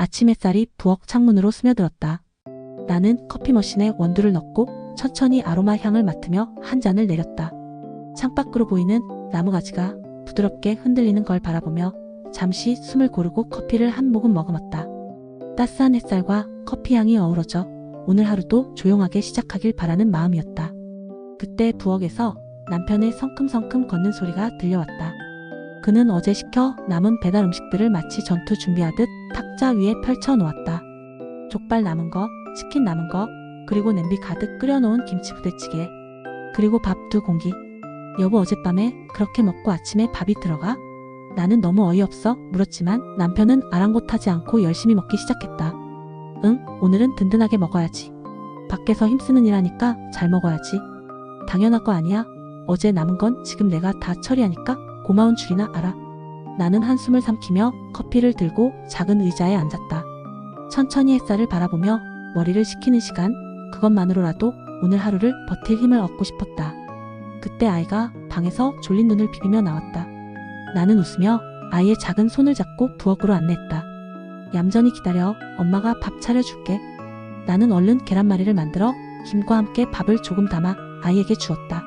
아침 햇살이 부엌 창문으로 스며들었다. 나는 커피 머신에 원두를 넣고 천천히 아로마 향을 맡으며 한 잔을 내렸다. 창밖으로 보이는 나무가지가 부드럽게 흔들리는 걸 바라보며 잠시 숨을 고르고 커피를 한 모금 머금었다. 따스한 햇살과 커피 향이 어우러져 오늘 하루도 조용하게 시작하길 바라는 마음이었다. 그때 부엌에서 남편의 성큼성큼 걷는 소리가 들려왔다. 그는 어제 시켜 남은 배달 음식들을 마치 전투 준비하듯 탁자 위에 펼쳐 놓았다. 족발 남은 거, 치킨 남은 거, 그리고 냄비 가득 끓여놓은 김치 부대찌개, 그리고 밥 2공기. 여보, 어젯밤에 그렇게 먹고 아침에 밥이 들어가? 나는 너무 어이없어 물었지만 남편은 아랑곳하지 않고 열심히 먹기 시작했다. 응, 오늘은 든든하게 먹어야지. 밖에서 힘쓰는 일 하니까 잘 먹어야지. 당연한 거 아니야? 어제 남은 건 지금 내가 다 처리하니까 고마운 줄이나 알아. 나는 한숨을 삼키며 커피를 들고 작은 의자에 앉았다. 천천히 햇살을 바라보며 머리를 식히는 시간, 그것만으로라도 오늘 하루를 버틸 힘을 얻고 싶었다. 그때 아이가 방에서 졸린 눈을 비비며 나왔다. 나는 웃으며 아이의 작은 손을 잡고 부엌으로 안내했다. 얌전히 기다려, 엄마가 밥 차려줄게. 나는 얼른 계란말이를 만들어 김과 함께 밥을 조금 담아 아이에게 주었다.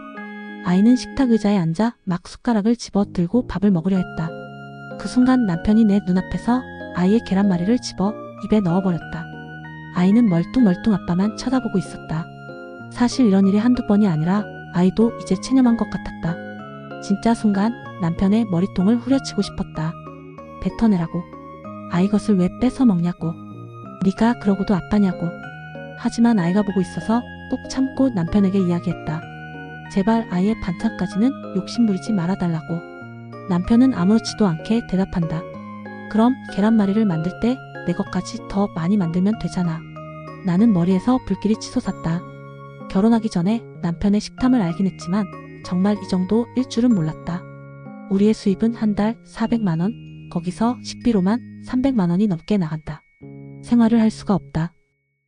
아이는 식탁 의자에 앉아 막 숟가락을 집어 들고 밥을 먹으려 했다. 그 순간 남편이 내 눈앞에서 아이의 계란말이를 집어 입에 넣어버렸다. 아이는 멀뚱멀뚱 아빠만 쳐다보고 있었다. 사실 이런 일이 한두 번이 아니라 아이도 이제 체념한 것 같았다. 진짜 순간 남편의 머리통을 후려치고 싶었다. 뱉어내라고. 아이 것을 왜 뺏어 먹냐고. 네가 그러고도 아빠냐고. 하지만 아이가 보고 있어서 꾹 참고 남편에게 이야기했다. 제발 아이의 반찬까지는 욕심부리지 말아달라고. 남편은 아무렇지도 않게 대답한다. 그럼 계란말이를 만들 때 내 것까지 더 많이 만들면 되잖아. 나는 머리에서 불길이 치솟았다. 결혼하기 전에 남편의 식탐을 알긴 했지만 정말 이 정도일 줄은 몰랐다. 우리의 수입은 한 달 400만 원, 거기서 식비로만 300만 원이 넘게 나간다. 생활을 할 수가 없다.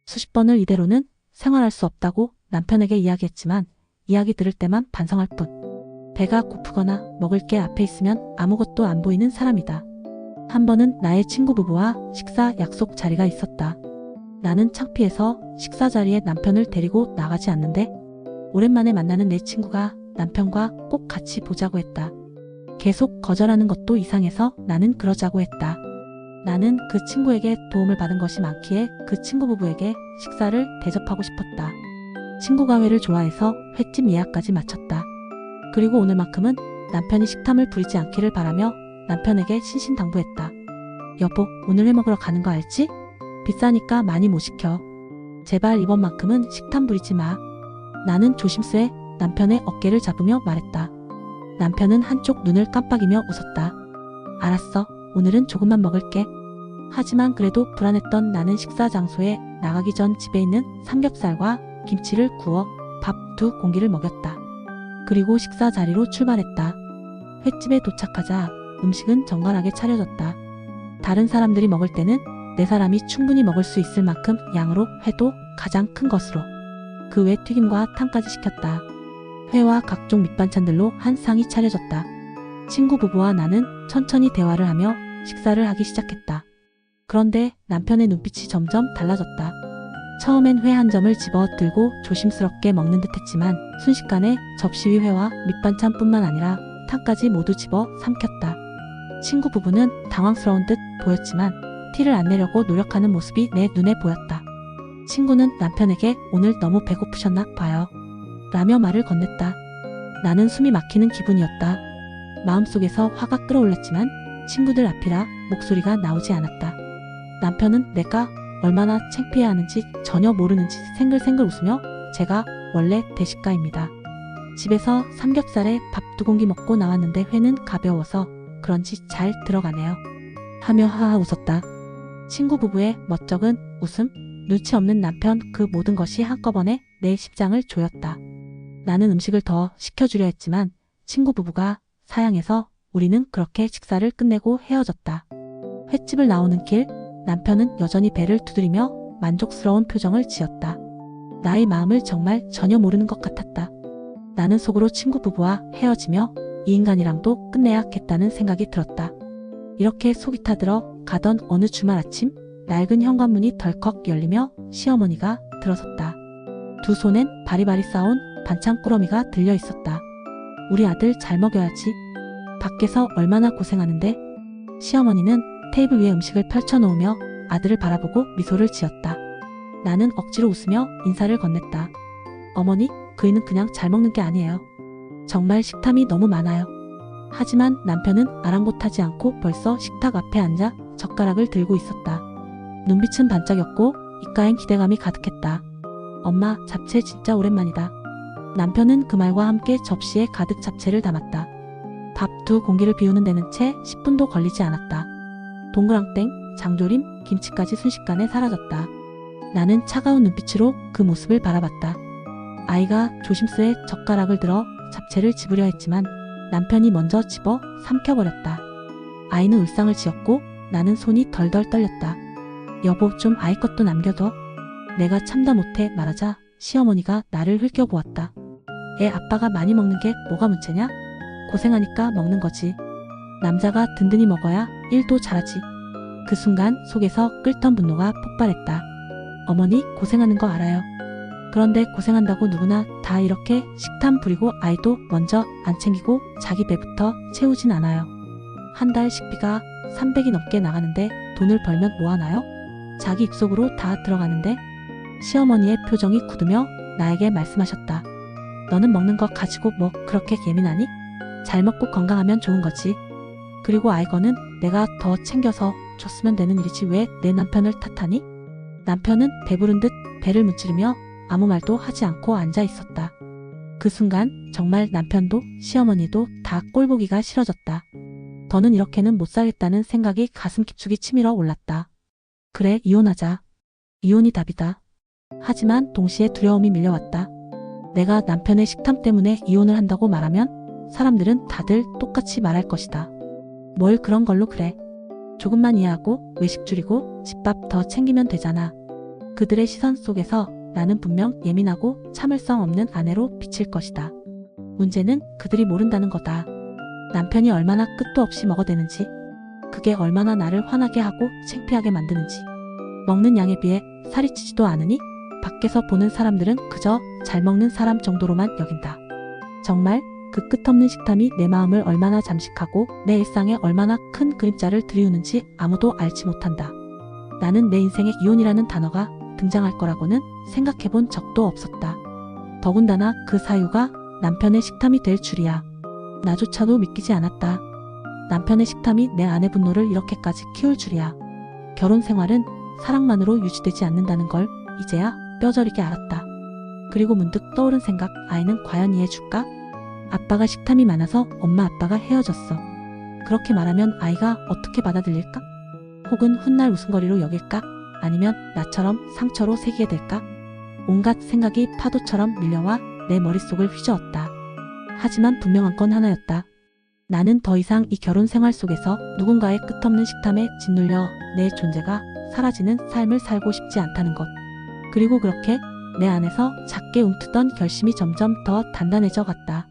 수십 번을 이대로는 생활할 수 없다고 남편에게 이야기했지만 이야기 들을 때만 반성할 뿐. 배가 고프거나 먹을 게 앞에 있으면 아무것도 안 보이는 사람이다. 한 번은 나의 친구 부부와 식사 약속 자리가 있었다. 나는 창피해서 식사 자리에 남편을 데리고 나가지 않는데 오랜만에 만나는 내 친구가 남편과 꼭 같이 보자고 했다. 계속 거절하는 것도 이상해서 나는 그러자고 했다. 나는 그 친구에게 도움을 받은 것이 많기에 그 친구 부부에게 식사를 대접하고 싶었다. 친구가 회를 좋아해서 횟집 예약까지 마쳤다. 그리고 오늘만큼은 남편이 식탐을 부리지 않기를 바라며 남편에게 신신당부했다. 여보, 오늘 회 먹으러 가는 거 알지? 비싸니까 많이 못 시켜. 제발 이번만큼은 식탐 부리지 마. 나는 조심스레 남편의 어깨를 잡으며 말했다. 남편은 한쪽 눈을 깜빡이며 웃었다. 알았어, 오늘은 조금만 먹을게. 하지만 그래도 불안했던 나는 식사 장소에 나가기 전 집에 있는 삼겹살과 김치를 구워 밥 2공기를 먹였다. 그리고 식사 자리로 출발했다. 횟집에 도착하자 음식은 정갈하게 차려졌다. 다른 사람들이 먹을 때는 네 사람이 충분히 먹을 수 있을 만큼 양으로 회도 가장 큰 것으로. 그 외 튀김과 탕까지 시켰다. 회와 각종 밑반찬들로 한 상이 차려졌다. 친구 부부와 나는 천천히 대화를 하며 식사를 하기 시작했다. 그런데 남편의 눈빛이 점점 달라졌다. 처음엔 회 한 점을 집어 들고 조심스럽게 먹는 듯 했지만 순식간에 접시 위 회와 밑반찬뿐만 아니라 탕까지 모두 집어 삼켰다. 친구 부부는 당황스러운 듯 보였지만 티를 안 내려고 노력하는 모습이 내 눈에 보였다. 친구는 남편에게 오늘 너무 배고프셨나 봐요. 라며 말을 건넸다. 나는 숨이 막히는 기분이었다. 마음속에서 화가 끓어올랐지만 친구들 앞이라 목소리가 나오지 않았다. 남편은 내가 얼마나 창피해하는지 전혀 모르는지 생글생글 웃으며 제가 원래 대식가입니다. 집에서 삼겹살에 밥 2공기 먹고 나왔는데 회는 가벼워서 그런지 잘 들어가네요. 하며 하하 웃었다. 친구 부부의 멋쩍은 웃음, 눈치 없는 남편, 그 모든 것이 한꺼번에 내 심장을 조였다. 나는 음식을 더 시켜주려 했지만 친구 부부가 사양해서 우리는 그렇게 식사를 끝내고 헤어졌다. 횟집을 나오는 길, 남편은 여전히 배를 두드리며 만족스러운 표정을 지었다. 나의 마음을 정말 전혀 모르는 것 같았다. 나는 속으로 친구 부부와 헤어지며 이 인간이랑도 끝내야겠다는 생각이 들었다. 이렇게 속이 타들어 가던 어느 주말 아침, 낡은 현관문이 덜컥 열리며 시어머니가 들어섰다. 두 손엔 바리바리 싸온 반찬 꾸러미가 들려 있었다. 우리 아들 잘 먹여야지. 밖에서 얼마나 고생하는데. 시어머니는 테이블 위에 음식을 펼쳐놓으며 아들을 바라보고 미소를 지었다. 나는 억지로 웃으며 인사를 건넸다. 어머니, 그이는 그냥 잘 먹는 게 아니에요. 정말 식탐이 너무 많아요. 하지만 남편은 아랑곳하지 않고 벌써 식탁 앞에 앉아 젓가락을 들고 있었다. 눈빛은 반짝였고 입가엔 기대감이 가득했다. 엄마, 잡채 진짜 오랜만이다. 남편은 그 말과 함께 접시에 가득 잡채를 담았다. 밥 두 공기를 비우는 데는 채 10분도 걸리지 않았다. 동그랑땡, 장조림, 김치까지 순식간에 사라졌다. 나는 차가운 눈빛으로 그 모습을 바라봤다. 아이가 조심스레 젓가락을 들어 잡채를 집으려 했지만 남편이 먼저 집어 삼켜버렸다. 아이는 울상을 지었고 나는 손이 덜덜 떨렸다. 여보, 좀 아이 것도 남겨둬. 내가 참다 못해 말하자 시어머니가 나를 흘겨보았다. 애 아빠가 많이 먹는 게 뭐가 문제냐? 고생하니까 먹는 거지. 남자가 든든히 먹어야 일도 잘하지. 그 순간 속에서 끓던 분노가 폭발했다. 어머니, 고생하는 거 알아요. 그런데 고생한다고 누구나 다 이렇게 식탐 부리고 아이도 먼저 안 챙기고 자기 배부터 채우진 않아요. 한 달 식비가 300이 넘게 나가는데 돈을 벌면 뭐 하나요? 자기 입속으로 다 들어가는데. 시어머니의 표정이 굳으며 나에게 말씀하셨다. 너는 먹는 거 가지고 뭐 그렇게 예민하니? 잘 먹고 건강하면 좋은 거지. 그리고 아이 거는 내가 더 챙겨서 줬으면 되는 일이지 왜 내 남편을 탓하니? 남편은 배부른 듯 배를 문지르며 아무 말도 하지 않고 앉아 있었다. 그 순간 정말 남편도 시어머니도 다 꼴보기가 싫어졌다. 더는 이렇게는 못 살겠다는 생각이 가슴 깊숙이 치밀어 올랐다. 그래, 이혼하자. 이혼이 답이다. 하지만 동시에 두려움이 밀려왔다. 내가 남편의 식탐 때문에 이혼을 한다고 말하면 사람들은 다들 똑같이 말할 것이다. 뭘 그런 걸로 그래. 조금만 이해하고 외식 줄이고 집밥 더 챙기면 되잖아. 그들의 시선 속에서 나는 분명 예민하고 참을성 없는 아내로 비칠 것이다. 문제는 그들이 모른다는 거다. 남편이 얼마나 끝도 없이 먹어대는지, 그게 얼마나 나를 화나게 하고 창피하게 만드는지. 먹는 양에 비해 살이 찌지도 않으니 밖에서 보는 사람들은 그저 잘 먹는 사람 정도로만 여긴다. 정말 그 끝없는 식탐이 내 마음을 얼마나 잠식하고 내 일상에 얼마나 큰 그림자를 들이우는지 아무도 알지 못한다. 나는 내 인생에 이혼이라는 단어가 등장할 거라고는 생각해본 적도 없었다. 더군다나 그 사유가 남편의 식탐이 될 줄이야. 나조차도 믿기지 않았다. 남편의 식탐이 내 아내 분노를 이렇게까지 키울 줄이야. 결혼 생활은 사랑만으로 유지되지 않는다는 걸 이제야 뼈저리게 알았다. 그리고 문득 떠오른 생각, 아이는 과연 이해해줄까? 아빠가 식탐이 많아서 엄마 아빠가 헤어졌어. 그렇게 말하면 아이가 어떻게 받아들일까? 혹은 훗날 웃음거리로 여길까? 아니면 나처럼 상처로 새기게 될까? 온갖 생각이 파도처럼 밀려와 내 머릿속을 휘저었다. 하지만 분명한 건 하나였다. 나는 더 이상 이 결혼 생활 속에서 누군가의 끝없는 식탐에 짓눌려 내 존재가 사라지는 삶을 살고 싶지 않다는 것. 그리고 그렇게 내 안에서 작게 움트던 결심이 점점 더 단단해져 갔다.